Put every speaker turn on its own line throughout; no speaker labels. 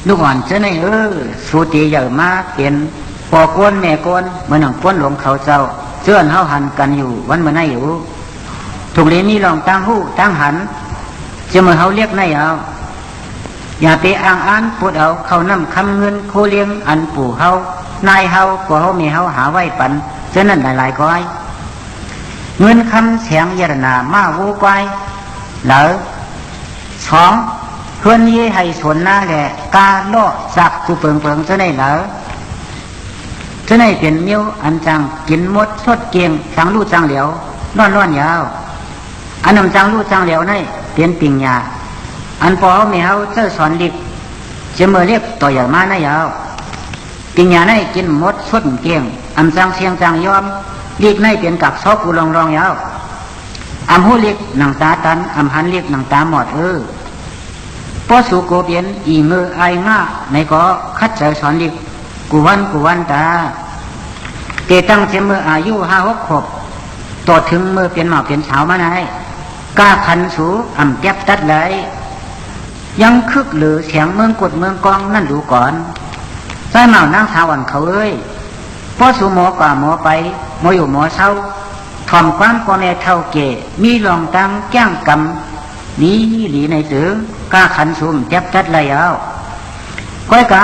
ลูกอ่อนเจ้าในสูติใหญ่มาเป็นปอกวนแม่กวนเหมือนหนังกวนหลงเขาเจ้าเจื้อนเฮาหันกันอยู่วันเมื่อไหนอยู่ถูกเลี้ยนี่ลองตั้งหู้ตั้งหันจะเมื่อเขาเรียกในเอาอย่าไปอ้างอ้านปวดเอาเขานำคำเงินโคเลี้ยงอันปู่เฮานายเฮาก็เฮามีเฮาหาไว้ปันเจ้านั่นหลายๆก้อยเงินคำเสียงยรนามาวูก้อยเหลือสองเพื่อนเย่ให้สวนหน้าแหละกาโลจักกูเปิงเจ้าในเหลือเจ้าในเป็นมิ้วอันจังกินมดสดเกียงจังลู่จังเหลียวร้อนยาวอันนำจังลู่จังเหลียวในเป็นปิงยาอันพอเขาไม่เขาเจ้าสอนลิกจะเมื่อเรียกต่ออย่างมาในยาวปิงยาในกินมดสดเกียงอันจังเสียงจังยอมลิกในเป็นกับซอกกูรองยาวอันหูลิกหนังตาตันอันหันลิกหนังตาหมดพอสู่โกเปียนอีมือไอง่าในก็คัดใจสอนลิกกูวันตาเกตั้งเสมออายุ5-6 ขวบต่อถึงมือเปลี่ยนหมอกเปลี่ยนเช้ามาไหนกล้าขันสูอ่ำแก็บตัดเลยยังคึกหรือเสียงเมืองกดเมืองกองนั่นดูก่อนใส่เหมานั่งสาวันเขาพอสู่หมอกว่าหมอไปหมออยู่หมอเศร้าทอมความพ่อแม่เท่าเกมีลองตั้งแก้งกำหลีในตื้อกล้าขันสูมแก็บตัดเลยเอาก้อยกะ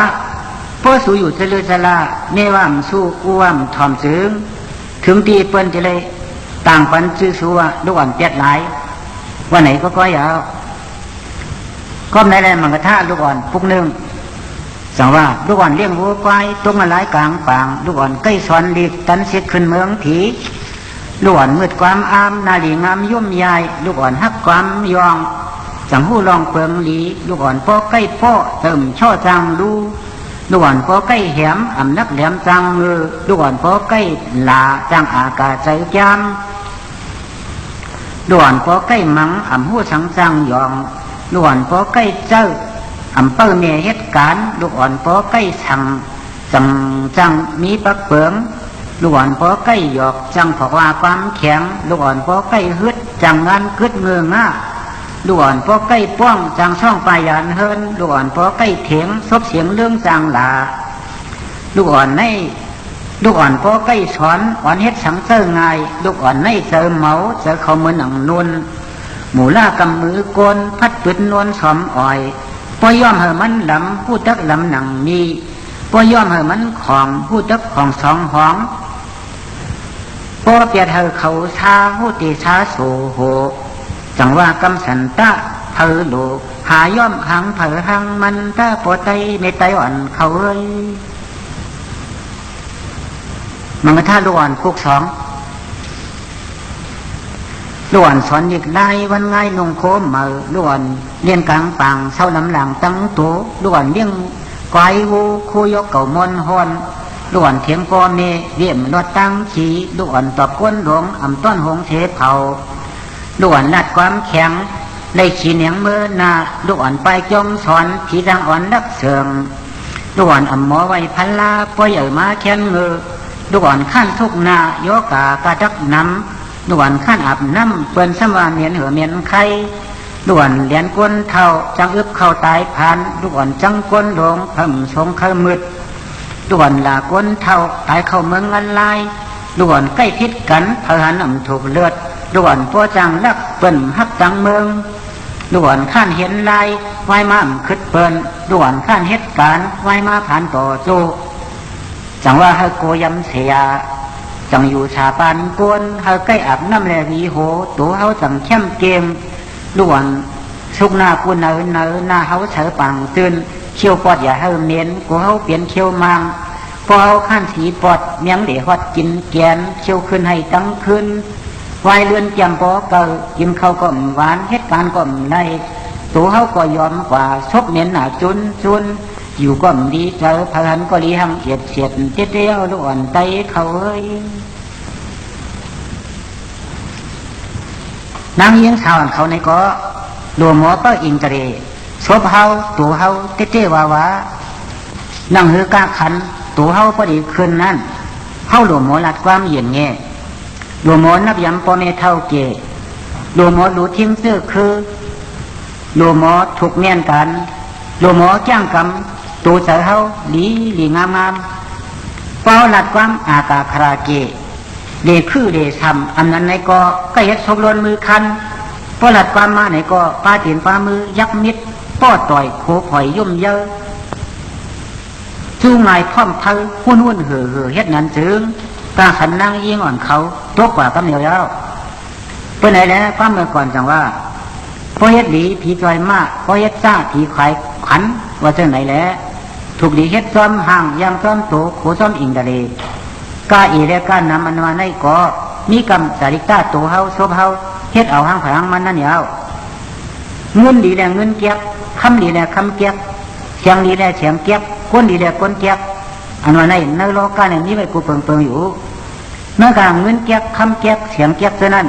พอสู่อยู่เจริญสละเนว่ามสู้กู้ว่ามทอมซึ้งถึงตีเปิ้นจะเลยต่างปันซื้อสัวลูกอ่อนเปียดหลายว่าไหนก็ก้อยเอาก็ในแรงมังกรท่าลูกอ่อนปุกนึงสั่งว่าลูกอ่อนเลี้ยงวัวควายตรงมาหลายกลางปางลูกอ่อนใกล้สอนลีกตันเสียขึ้นเมืองผีลูกอ่อนมืดความอามนาลีงามย่อมยายลูกอ่อนฮักความยองจังหู้ลองเปิงหลีลูกอ่อนป้อใกล้ป้อเติมช่อจังดูลูกอ่อนป้อใกล้แหมอ่ำนักแหลมจังมือลูกอ่อนป้อใกล้หลาจังอากาศใจจามด่วนพอใกล้มังอ่ำหูสังจังยองด่วนพอใกล้เจ้าอ่ำเปิ้ลเมียเหตุการณ์ด่วนพอใกล้สั่งจังมีปักเปิงด่วนพอใกล้หยอกจังผอกว่าความแข็งด่วนพอใกล้ฮึดจังงานกึดเงือง่าด่วนพอใกล้ป้องจังช่องปลายยานเฮินด่วนพอใกล้เถียงซบเสียงเรื่องจังหลาด่วนในลูกอ่อนพอใกล้สอนอ่อนเฮ็ดสังเสริงไงลูกอ่อนในเจอเมาเจอเขามือหนังนุ่นหมูล่ากำมือโกนพัดปืนนวลสอมอ่อยพอย่อมเหอมันลำผู้ตักลำหนังมีพอย่อมเหอมันของผู้ตักของสองห้องพอเปียเธอเขาชาผู้ตีชาโสโหจังว่ากำสันตะเธอโลหาย่อมหังเผอหังมันตาปอไตในไตอ่อนเขามันก็ท่าลูกอ่อนคุกสองลูกอ่อนสอนอีกไล่วันง่ายนงโคมมาลูกอ่อนเลี้ยงกลางปางเศร้าลำหลังตั้งตัวลูกอ่อนเลี้ยงไก่วูคู่ยกเก่ามอนฮอนลูกอ่อนเถียงพ่อเมเรียมรถตั้งขี่ลูกอ่อนตอบก้นหลวงอ่ำต้นหงเทเผาลูกอ่อนลัดความแข็งเลยขี่เหนียงเมื่อนาลูกอ่อนไปจมสอนผีทางอ่อนนักเสืองลูกอ่อนอ่ำหมอไว้พันลาปล่อยมาแค้นเงือลูกอ่อนขั้นทุกนาโยกากระดักน้ำลูกอ่อนขั้นอาบน้ำเปิ้นสมานเมียนเหือเมียนไข่ลูกอ่อนเหรียญก้นเท่าจังอึบเข้าตายผ่านลูกอ่อนจังก้นหลงเพิ่มสงเข้ามืดลูกอ่อนลาก้นเท่าตายเข้าเมืองอันลายลูกอ่อนใกล้พิษกันเผหันอ่ำถูกเลือดลูกอ่อนพ่อจังลักเปิ้นฮักจังเมืองลูกอ่อนขั้นเห็นลายไว้มาขึ้นเปิ้นลูกอ่อนขั้นเหตุการณ์ไว้มาผ่านต่อโจจังว่าเฮาโกยำเสียจังอยู่ชาปานกวนเฮาใกล้อาบน้ำแลวีโหตัวเฮาจังเข้มเกมล้วนสุกหน้ากูเนินหน้าเฮาเฉอปังตื่นเขี้ยวปอดอย่าเฮาเมียนกูเฮาเปลี่ยนเขี้ยวมังพอเฮาขั้นสีปอดเมียงเดฮอดกินแกนเขี้ยวขึ้นให้ตั้งขึ้นวายเลือนจำปอเก่ากินข้าวก็หวานเหตุการณ์ก็ไรตัวเฮาก็ยอมกว่าชบเมียนหน้าจุนอยู่ก็ดีเจอพลันก็ลีหังเอียดเสียดเตี้ยวลูกอ่อนไตเขานางยิงสาวเขาในก็หลวงหมอก็อิงตรีชบเฮาตัวเฮาเตี้ยวาวานั่งหือกาขันตัวเฮาพอดีคืนนั้นเฮาหลวงหมอลัดความเย็นเงี้ยหลวงหมอนับยำพ่อแม่เท่าเกหลวงหมอรู้ทิ้งซื้อคือหลวงหมอถูกเมียนกันหลวงหมอจ้างกรรม ตูเสือเฮาหลีงามเป้าหลัดความอากาคราเกเลคือเลทำอันนั้นในก็เฮ็ดสมรวนมือคันเป้าหลัดความมาไหนก็ป้าตีนป้ามือยักมิดป้อต่อยโคผอยยุ่มเยอะจูงไงพร้อมเธอหุ่นเห่อเฮ็ดนั้นจึงกลางขันนั่งยิงอ่อนเขาตัวกว่ากำเหนียวแล้วเพื่อไหนแล้วป้าเมื่อก่อนจังว่าพอเฮ็ดหลีผีจอยมากพอเฮ็ดซ่าผีขายขันว่าจังไหนแล้วถูกหลีเฮ็ดซ้อมห่างยางซ้อมโตโขซ้อมอิงทะเลกาอีและกานำมันมาในก่อมีกรรมสาริกาโตเฮาโซบเฮาเฮ็ดเอาห่างผางมันนั่นเหนียวเงินดีแลเงินเกียกคำดีแลคำเกียกเสียงดีแลเสียงเกียกก้นดีแลก้นเกียกอันว่าในโลกาเนี่ยมีไว้กูเปิงอยู่เมื่อกลางเงินเกียกคำเกียกเสียงเกียกเท่านั้น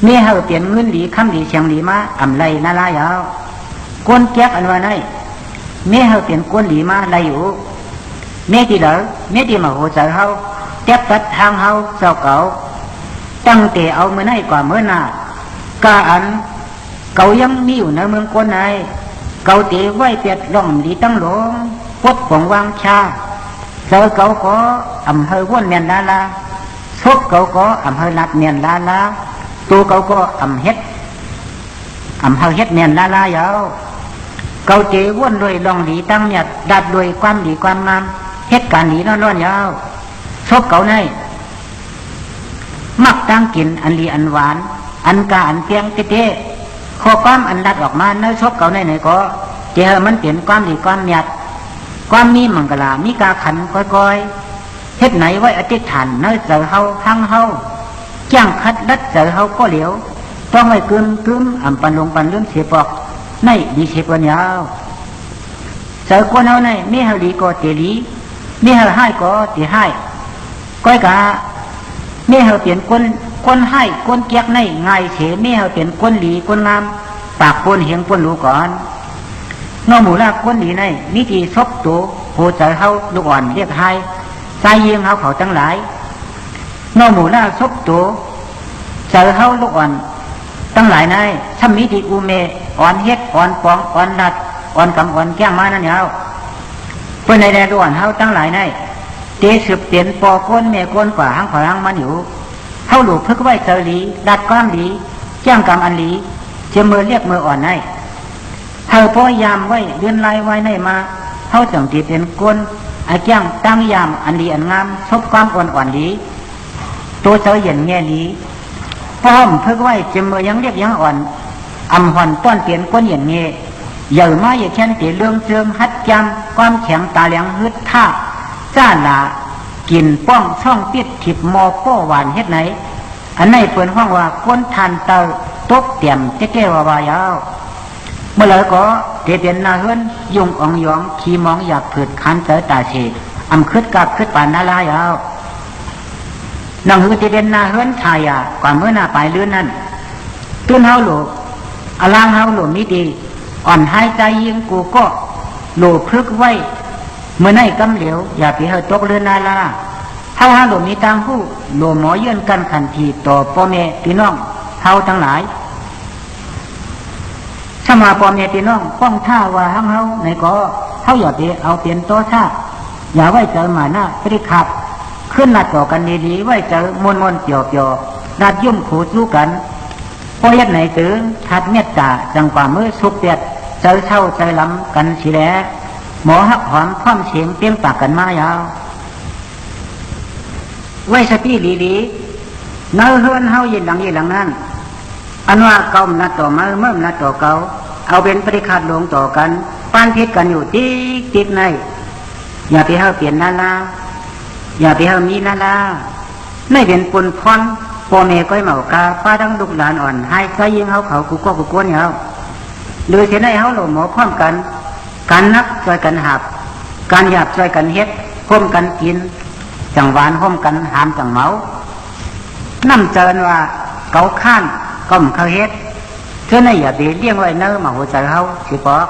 มีเฮาเปลี่ยนเงินดีคำดีเสียงดีมาอำไรนาลายาวก้นเกียกอันว่าในมีเฮาเปลี่ยนก้นดีมาไรอยู่เมื่อที่เหลือเมื่อที่มาโหใจเฮาเจ็บตัดทางเฮาเจ้าเก่าตั้งแต่เอาเมื่อไหนกว่าเมื่อหน้ากาอันเก่ายังมีอยู่ในเมืองก้นไหนเก่าเตะไว้เปียดล่องดีตั้งหลงพบของวางชาเจอเก่าก็อำเภอว่นเมียนลาลาชบเก่าก็อำเภอลัดเมียนลาลาตัวเก่าก็อำเภอเฮ็ดเมียนลาลายาวเก่าเตะว่นด้วยล่องดีตั้งเนี่ยดัดด้วยความดีความงามเฮ็ดการดีนอนยาวชบเก่าในมักตั้งกินอันดีอันหวานอันกาอันเพียงเต้ข้อความอันรัดออกมาเนื้อชบเก่าในไหนก็เจอมันเปลี่ยนความดีความหยัดความมีมังกลามีกาขันก้อยเฮ็ดไหนไว้อธิษฐานเนื้อเจอเฮาทั้งเฮาจ้างคัดดัดเจอเฮาก็เหลียวต้องไว้กึมอ่ำปันลงปันเรื่องเสียปอกในดีเสียปนยาวเจอคนเฮาในมีเฮาดีก็เตลีมีเฮาให้ก็เตให้ก้อยกามีเฮาเปลี่ยนคนให้คนเกียกในง่ายเฉมีเฮาเปลี่ยนคนหลีคนงามปากคนเหียงคนรู้ก่อนนอหมูลาคนดีในนิติซบตัวโหใจเฮาลูกอ่อนเรียกให้ใจเยียงเฮาเขาทั้งหลายนอหมูลาซบตัวใจเฮาลูกอ่อนทั้งหลายในถ้ามีที่อุเมอ่อนเฮ็ดอ่อนปองอ่อนดัดอ่อนกำอ่อนแก้งมานั่นเฮาเพื่อในแดนลูกอ่อนเฮาทั้งหลายในเตสืบเปลี่ยนปอก้นเมก้นกว่าหางขวางมันอยู่เฮาหลูกพึกไว้เจอหลีดัดก้ามหลีแจ้งกำอันหลีเจมือเรียกมืออ่อนในเฮาพยายามไว้เดือนลายไว้ในมาเฮาจังที่เป็นก้นไอ้แจ้งตั้งยามอันดีอันงามชบความอ่อนหลีตัวเจ้าเย็นแง่หลีพร้อมพึกไว้เจมือยังเรียกยังอ่อนอำหอนต้อนเปลี่ยนก้นเย็นเง่ใหญ่มาอย่าแค่นตีเรื่องเจิงฮัดจำความแข็งตาเหลียงฮึดท่าจ้าหลากินป้องช่องปิดถิบมอโป้หวานเฮ็ดไหนอันไหนเปิดห้องว่าก้นทานเตาตกเตี่ยมเจ๊แก้วายาวเมื่อไรก็เตียนนาเฮือนยุงอ่องยองขี้มองอยากผืดคันเตอตาเฉดอำคืดกับคืดปานนาลายาวนังหือเตียนนาเฮือนชายาก่อนเมื่อหน้าปลายเลื่อนนั่นตื้นเฮาหลูอลางเฮาหลูมิดีอ่อนหายใจยิงกูก็หลูพลึกไว้เมื่อไหนกำเหลวอย่าไปเฮาตกเรือนนาลาถ้าหาหลูมีตามผู้หลูหมอเยื่นกันขันทีต่อพ่อแม่พี่น้องเฮาทั้งหลายถ้ามาพ่อแม่พี่น้องป้องท่าว่าห้างเฮาในก็เฮาอย่าไปเอาเปลี่ยนโตท่าอย่าไว้เจอหมาหน้าไปได้ขับขึ้นหน้าต่อกันดีๆไว้เจอมนเปียวนัดยุ่มขู่สู้กันพอยัดไหนถึงทัดเมตตาจังกว่ามือสุกเปียดเจอเช่าใจล้ำกันสิแลหมอหักหอมคว่ำเสียงเปี้ยงปากกันมายาวไว้สติดีๆเนื้อเฮือนเฮาเย็นหลังนั่นอันว่าเก่านัดต่อมาเมื่อนัดต่อเก่าเอาเป็นปฏิฆาตลงต่อกันปานพิษกันอยู่ติดในอย่าไปเฮาเปลี่ยนนาลาอย่าไปเฮามีนาลาไม่เป็นปนพรพ่อแม่ก้อยเหมากาป้าทั้งลูกหลานอ่อนให้ใจยิงเฮาเขากูก็กูก้นเฮาหรือเสียในเฮาหลงหมอพร้อมกันการนักช่วยกันหับการหยาบช่วยกันเฮ็ดร่วมกันกินจังหวานร่วมกันหามจังเมาน้ำเจินว่าเกาข้านก้มเขาเฮ็ดเท่านั้นอย่าไปเลี้ยงไว้เนื้อมาหัวใจเฮาสิปอก